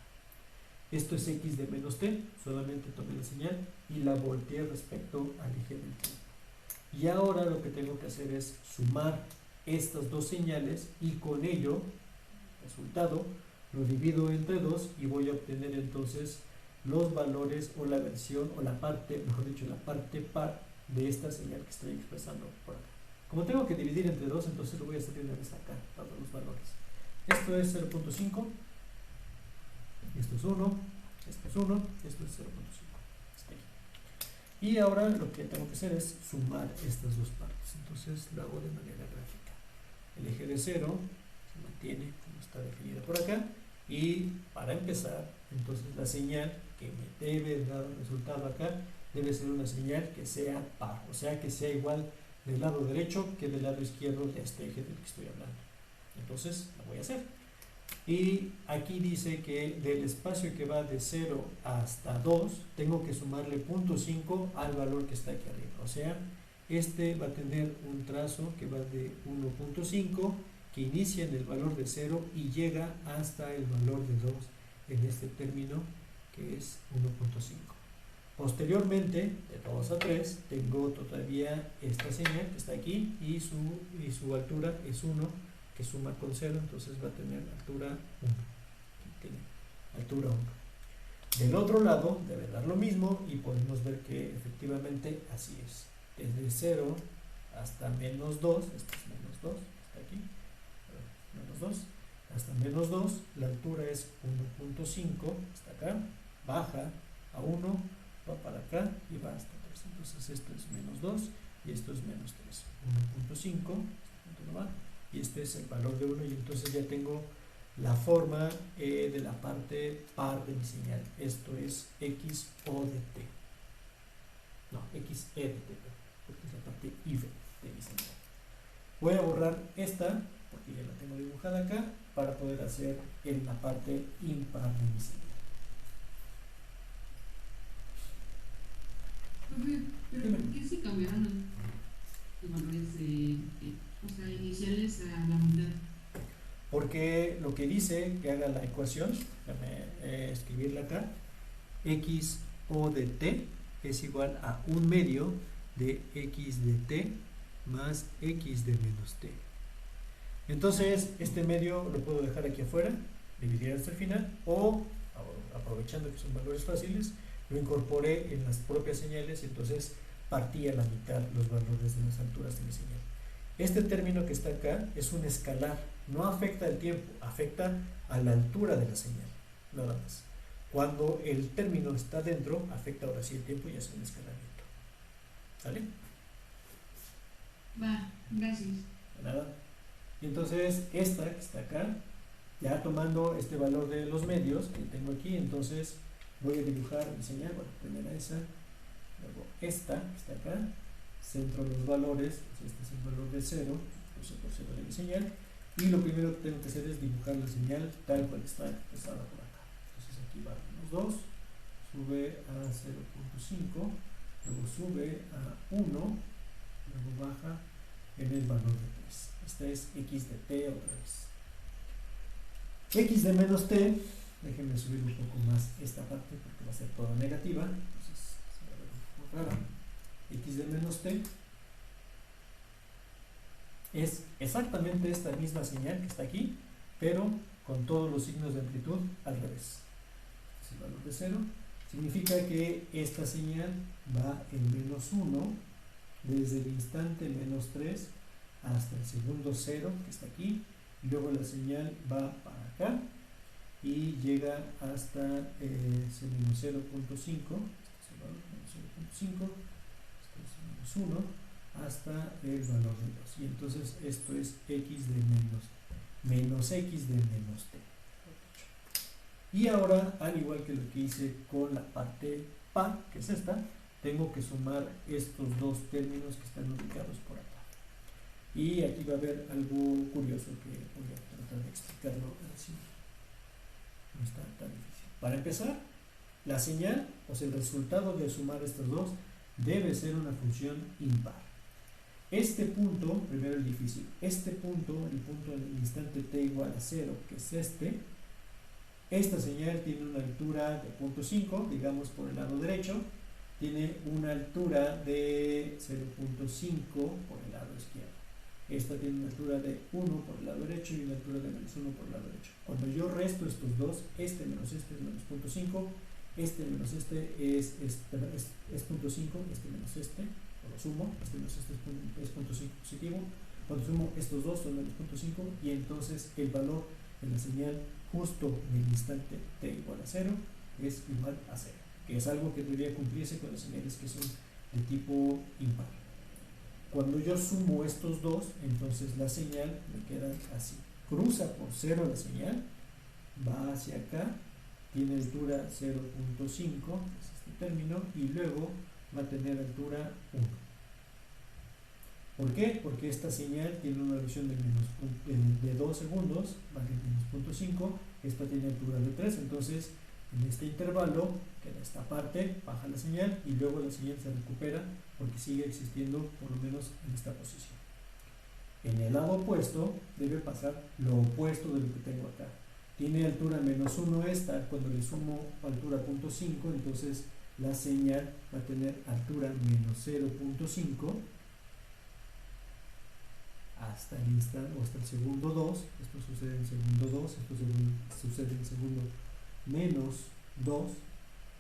Esto es x de menos t, solamente tomé la señal y la volteé respecto al eje del tiempo. Y ahora lo que tengo que hacer es sumar estas dos señales, y con ello, resultado, lo divido entre 2 y voy a obtener entonces los valores o la versión o la parte, mejor dicho, la parte par de esta señal que estoy expresando por acá. Como tengo que dividir entre 2, entonces lo voy a hacer de una vez acá, dando los valores. Esto es 0.5, esto es 1, esto es 1, esto es 0.5. Y ahora lo que tengo que hacer es sumar estas dos partes. Entonces lo hago de manera gráfica. El eje de 0 se mantiene como está definida por acá. Y para empezar, entonces la señal que me debe dar el resultado acá debe ser una señal que sea par, o sea, que sea igual del lado derecho que del lado izquierdo de este eje del que estoy hablando. Entonces la voy a hacer. Y aquí dice que del espacio que va de 0 hasta 2, tengo que sumarle 0.5 al valor que está aquí arriba. O sea, este va a tener un trazo que va de 1.5, que inicia en el valor de 0 y llega hasta el valor de 2 en este término que es 1.5. Posteriormente, de 2 a 3, tengo todavía esta señal que está aquí y su altura es 1, que suma con 0, entonces va a tener altura 1. Aquí tiene altura 1. Del otro lado debe dar lo mismo y podemos ver que efectivamente así es. Desde 0 hasta menos 2, este es menos 2, está aquí, menos 2, hasta menos 2, la altura es 1.5, está acá, baja a 1, va para acá y va hasta 3. Entonces esto es menos 2 y esto es menos 3. 1.5, este punto no va, y este es el valor de 1 y entonces ya tengo la forma de la parte par de mi señal. Esto es x o de t. No, x e de t, porque es la parte IV de mi señal. Voy a borrar esta, porque ya la tengo dibujada acá, para poder hacer en la parte impar de mi señal. Pero ¿por qué se cambiaron los valores o sea, iniciales a la mitad? Porque lo que dice que haga la ecuación, déjame escribirla acá, x o de t es igual a 1 medio de x de t más x de menos t. Entonces, este medio lo puedo dejar aquí afuera, dividir hasta el final, o aprovechando que son valores fáciles, lo incorporé en las propias señales y entonces partí a la mitad los valores de las alturas de mi señal. Este término que está acá es un escalar, no afecta el tiempo, afecta a la altura de la señal, nada más. Cuando el término está dentro, afecta ahora sí el tiempo y hace un escalamiento. ¿Sale? Va, gracias. De nada. Y entonces esta que está acá, ya tomando este valor de los medios que tengo aquí, entonces voy a dibujar mi señal. Bueno, primero esa, luego esta que está acá, centro los valores, este es el valor de 0, puse por 0 de mi señal, y lo primero que tengo que hacer es dibujar la señal tal cual está expresada por acá. Entonces aquí va menos 2, sube a 0.5, luego sube a 1, luego baja en el valor de 3. Esta es x de t otra vez. X de menos t, déjenme subir un poco más esta parte porque va a ser toda negativa, entonces se va a ver un poco rara. X de menos t es exactamente esta misma señal que está aquí, pero con todos los signos de amplitud al revés. Es el valor de 0. Significa que esta señal va en menos 1 desde el instante menos 3 hasta el segundo 0 que está aquí, y luego la señal va para acá y llega hasta menos 0.5, este es el valor menos 0.5, este es menos 1 hasta el valor de 2, y entonces esto es x de menos x de menos t. Y ahora, al igual que lo que hice con la parte par, que es esta, tengo que sumar estos dos términos que están ubicados por acá. Y aquí va a haber algo curioso que voy a tratar de explicarlo así. No está tan difícil. Para empezar, la señal, o sea, el resultado de sumar estos dos, debe ser una función impar. Este punto, primero el difícil, este punto, el punto en el instante t igual a 0, que es esta señal tiene una altura de 0.5, digamos por el lado derecho, tiene una altura de 0.5 por el lado izquierdo. Esta tiene una altura de 1 por el lado derecho y una altura de menos 1 por el lado derecho. Cuando yo resto estos dos, este menos este es menos 0.5, este menos este es 0.5, este menos este, lo sumo, este menos este es 0.5 positivo, cuando sumo estos dos son menos 0.5 y entonces el valor de la señal justo en el instante t igual a 0 es igual a 0, que es algo que debería cumplirse con las señales que son de tipo impar. Cuando yo sumo estos dos, entonces la señal me queda así, cruza por 0 la señal, va hacia acá, tiene altura 0.5, es este término, y luego va a tener altura 1. ¿Por qué? Porque esta señal tiene una duración de 2 segundos, vale menos 0.5, esta tiene altura de 3, entonces en este intervalo, que en esta parte, baja la señal y luego la señal se recupera porque sigue existiendo por lo menos en esta posición. En el lado opuesto debe pasar lo opuesto de lo que tengo acá. tiene altura menos 1 esta, cuando le sumo altura 0.5, entonces la señal va a tener altura menos 0.5 hasta el instante o hasta el segundo 2. Esto sucede en segundo 2, esto sucede en segundo menos 2,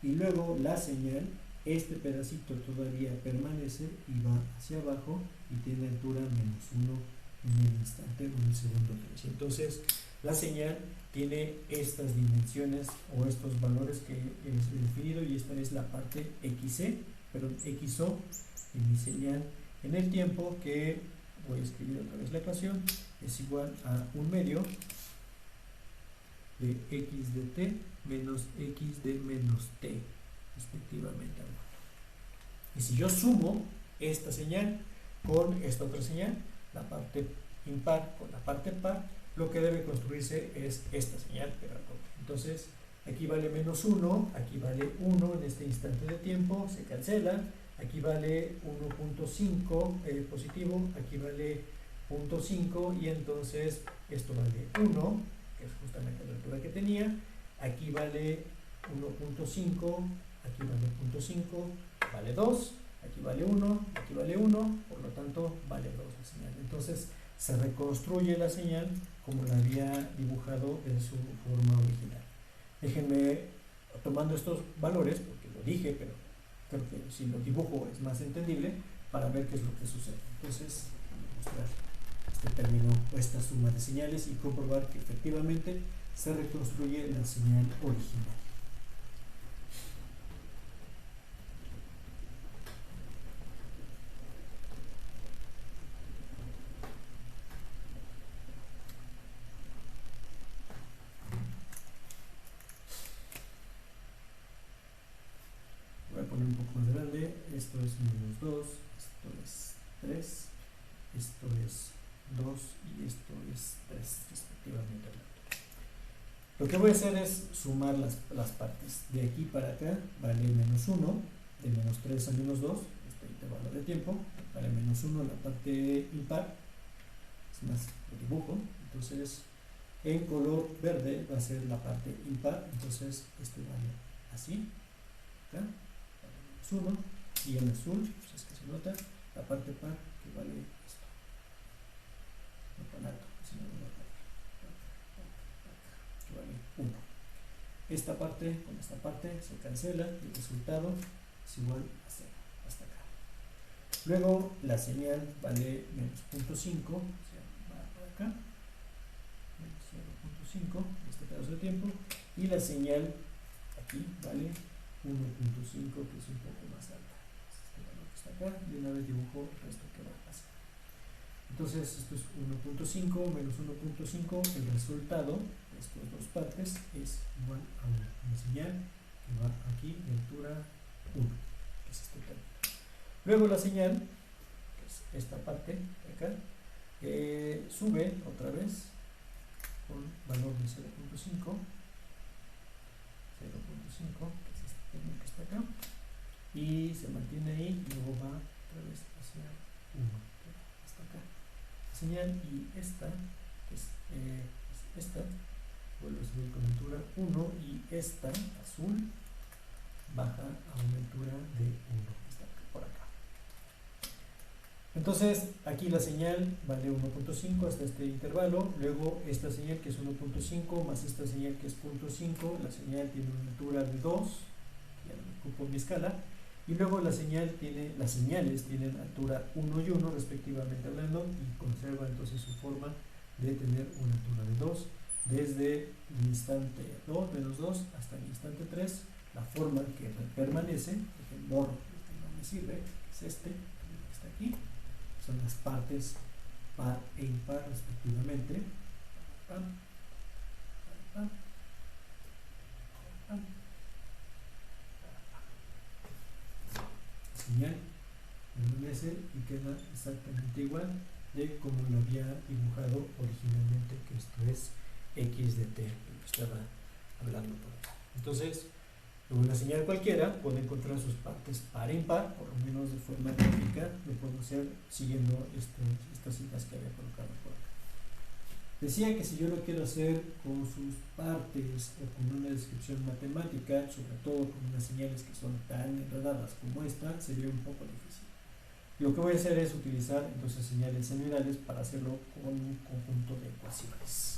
y luego la señal, este pedacito todavía permanece y va hacia abajo y tiene altura menos 1 en el instante o en el segundo 3. Entonces la señal tiene estas dimensiones o estos valores que he definido, y esta es la parte XO en mi señal en el tiempo, que voy a escribir otra vez la ecuación, es igual a 1 medio de x de t menos x de menos t, respectivamente. Y si yo sumo esta señal con esta otra señal, la parte impar con la parte par, lo que debe construirse es esta señal, pero al doble. Entonces, aquí vale menos 1, aquí vale 1 en este instante de tiempo, se cancela, aquí vale 1.5 positivo, aquí vale 0.5, y entonces esto vale 1, que es justamente la altura que tenía, aquí vale 1.5, aquí vale 0.5, vale 2, aquí vale 1, aquí vale 1, por lo tanto vale 2 la señal. Entonces se reconstruye la señal como la había dibujado en su forma original. Déjenme, tomando estos valores, porque lo dije, pero creo que si lo dibujo es más entendible, para ver qué es lo que sucede. Entonces, voy a mostrar este término o esta suma de señales y comprobar que efectivamente se reconstruye la señal original. Voy a poner un poco más grande. Esto es menos 2, esto es 3, esto es 2 y esto es 3 respectivamente. Lo que voy a hacer es sumar las partes. De aquí para acá vale menos 1, de menos 3 a menos 2, este intervalo de tiempo, vale menos 1 la parte impar, es más, lo dibujo. Entonces en color verde va a ser la parte impar, entonces este vale así, acá, vale menos 1, y en azul, pues es que se nota, la parte par que vale esto, no tan alto, sino no tan alto, que vale 1. Esta parte con esta parte se cancela y el resultado es igual a 0, hasta acá. Luego la señal vale menos 0.5, o sea, va para acá, menos 0.5, este pedazo de tiempo, y la señal aquí vale 1.5, que es un poco más alta. Este valor que está acá, y una vez dibujo el resto que va a pasar. Entonces esto es 1.5 menos 1.5, el resultado de estas dos partes es igual a una señal que va aquí de altura 1, que es este término. Luego la señal, que es esta parte de acá, sube otra vez con valor de 0.5, que es este término que está acá, y se mantiene ahí, y luego va otra vez hacia 1, hasta acá. Señal, y esta, que es esta, vuelve a subir con altura 1, y esta, azul, baja a una altura de 1, que está por acá. Entonces, aquí la señal vale 1.5 hasta este intervalo, luego esta señal que es 1.5 más esta señal que es 0.5, la señal tiene una altura de 2, ya lo ocupo en mi escala, y luego las señales tienen altura 1 y 1 respectivamente hablando, y conserva entonces su forma de tener una altura de 2 desde el instante 2, menos 2 hasta el instante 3. La forma que permanece, el borro que no me sirve, que es este, que está aquí, son las partes par e impar respectivamente. Pam, pam, pam, pam. Señal permanece y queda exactamente igual de como lo había dibujado originalmente, que esto es x de t, que estaba hablando por acá. Entonces, una señal cualquiera puede encontrar sus partes par e impar, por lo menos de forma gráfica lo puedo hacer siguiendo estas citas que había colocado por acá. Decía que si yo lo quiero hacer con sus partes o con una descripción matemática, sobre todo con unas señales que son tan enredadas como esta, sería un poco difícil. Lo que voy a hacer es utilizar entonces señales senoidales para hacerlo con un conjunto de ecuaciones.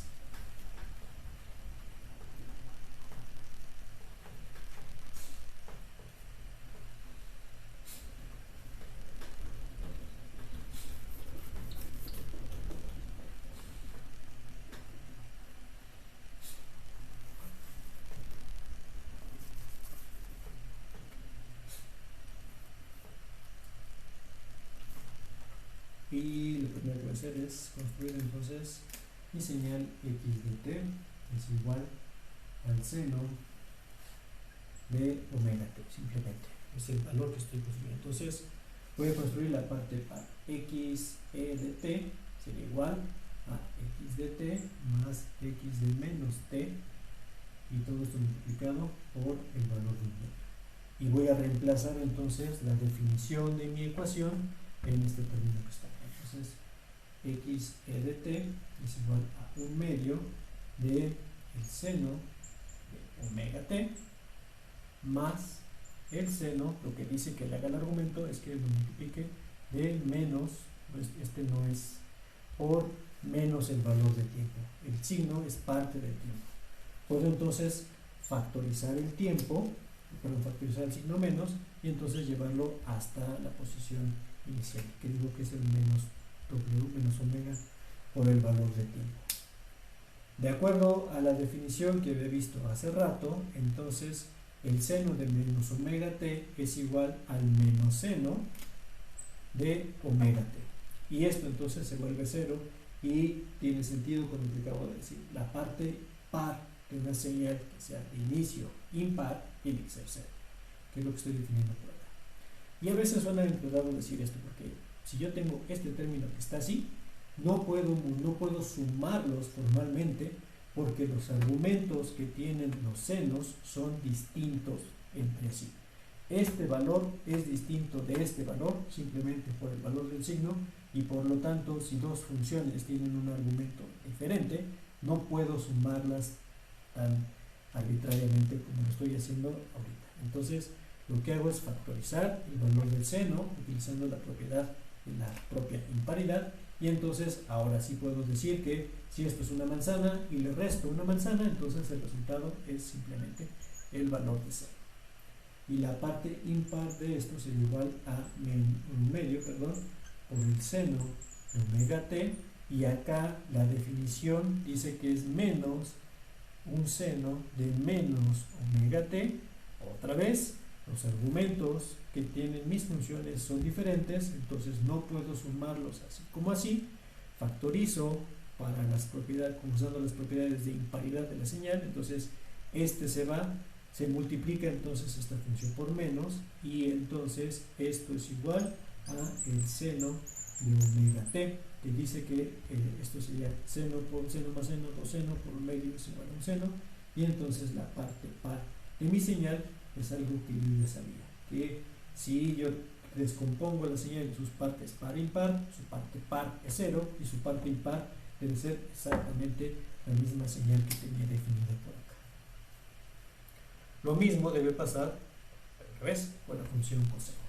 Y lo primero que voy a hacer es construir entonces mi señal x de t es igual al seno de omega t, simplemente. Es el valor que estoy construyendo. Entonces voy a construir la parte par. X e de t sería igual a x de t más x de menos t, y todo esto multiplicado por el valor de un medio. Y voy a reemplazar entonces la definición de mi ecuación en este término que está acá. Entonces x e de t es igual a un medio de el seno de omega t más el seno, lo que dice que le haga el argumento es que lo multiplique de menos, pues este no es, por menos el valor de tiempo. El signo es parte del tiempo. Puedo entonces factorizar el tiempo, factorizar el signo menos, y entonces llevarlo hasta la posición inicial, que digo que es el menos w menos omega por el valor de tiempo. De acuerdo a la definición que había visto hace rato, entonces el seno de menos omega t es igual al menos seno de omega t. Y esto entonces se vuelve cero y tiene sentido con lo que acabo de decir. La parte par de una señal que sea de inicio impar tiene que ser cero, que es lo que estoy definiendo por acá. Y a veces suena enredado decir esto, porque si yo tengo este término que está así, no puedo sumarlos formalmente, porque los argumentos que tienen los senos son distintos entre sí. Este valor es distinto de este valor simplemente por el valor del signo, y por lo tanto si dos funciones tienen un argumento diferente, no puedo sumarlas tan arbitrariamente como lo estoy haciendo ahorita. Entonces lo que hago es factorizar el valor del seno utilizando la propiedad de la propia imparidad, y entonces ahora sí puedo decir que si esto es una manzana y le resto una manzana, entonces el resultado es simplemente el valor de cero. Y la parte impar de esto sería igual a un medio, por el seno de omega t, y acá la definición dice que es menos un seno de menos omega t. Otra vez, los argumentos que tienen mis funciones son diferentes, entonces no puedo sumarlos así como así. Factorizo para las propiedades, usando las propiedades de imparidad de la señal, entonces este se va, se multiplica entonces esta función por menos, y entonces esto es igual a el seno de omega t, que dice que esto sería seno por seno más seno, coseno por medio es igual a un seno, y entonces la parte par de mi señal es algo que yo ya sabía, que si yo descompongo la señal en sus partes par e impar, su parte par es 0 y su parte impar debe ser exactamente la misma señal que tenía definida por acá. Lo mismo debe pasar al revés con la función coseno.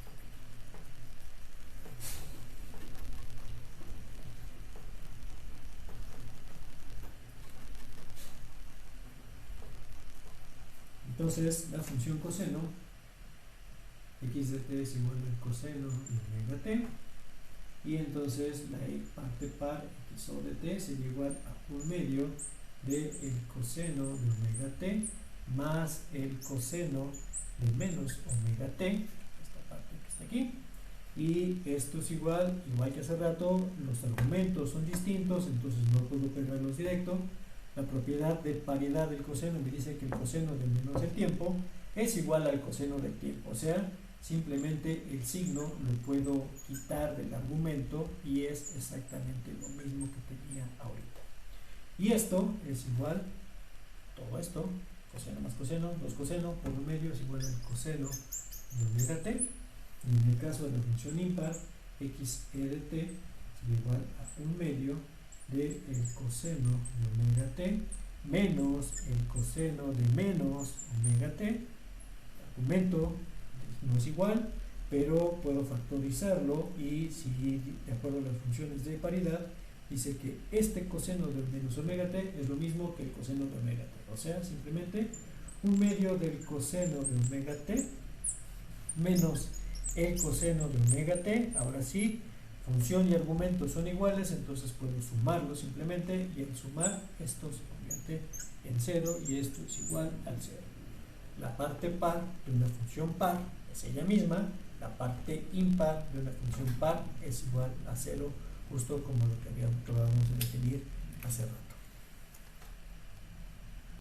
Entonces la función coseno, x de t es igual al coseno de omega t, y entonces la parte par x o de t sería igual a un medio del coseno de omega t más el coseno de menos omega t, esta parte que está aquí, y esto es igual que hace rato, los argumentos son distintos, entonces no puedo pegarlos directo. La propiedad de paridad del coseno me dice que el coseno del menos del tiempo es igual al coseno del tiempo, o sea, simplemente el signo lo puedo quitar del argumento y es exactamente lo mismo que tenía ahorita. Y esto es igual, todo esto, coseno más coseno, 2 coseno por un medio es igual al coseno de omega t, y en el caso de la función impar, x e de t sería igual a un medio de el coseno de omega t menos el coseno de menos omega t. Argumento no es igual, pero puedo factorizarlo y si de acuerdo a las funciones de paridad dice que este coseno de menos omega t es lo mismo que el coseno de omega t, o sea, simplemente un medio del coseno de omega t menos el coseno de omega t. Ahora sí, función y argumento son iguales, entonces puedo sumarlos simplemente, y al sumar esto se convierte en 0 y esto es igual al 0. La parte par de una función par es ella misma, la parte impar de una función par es igual a 0, justo como lo que acabamos de definir hace rato.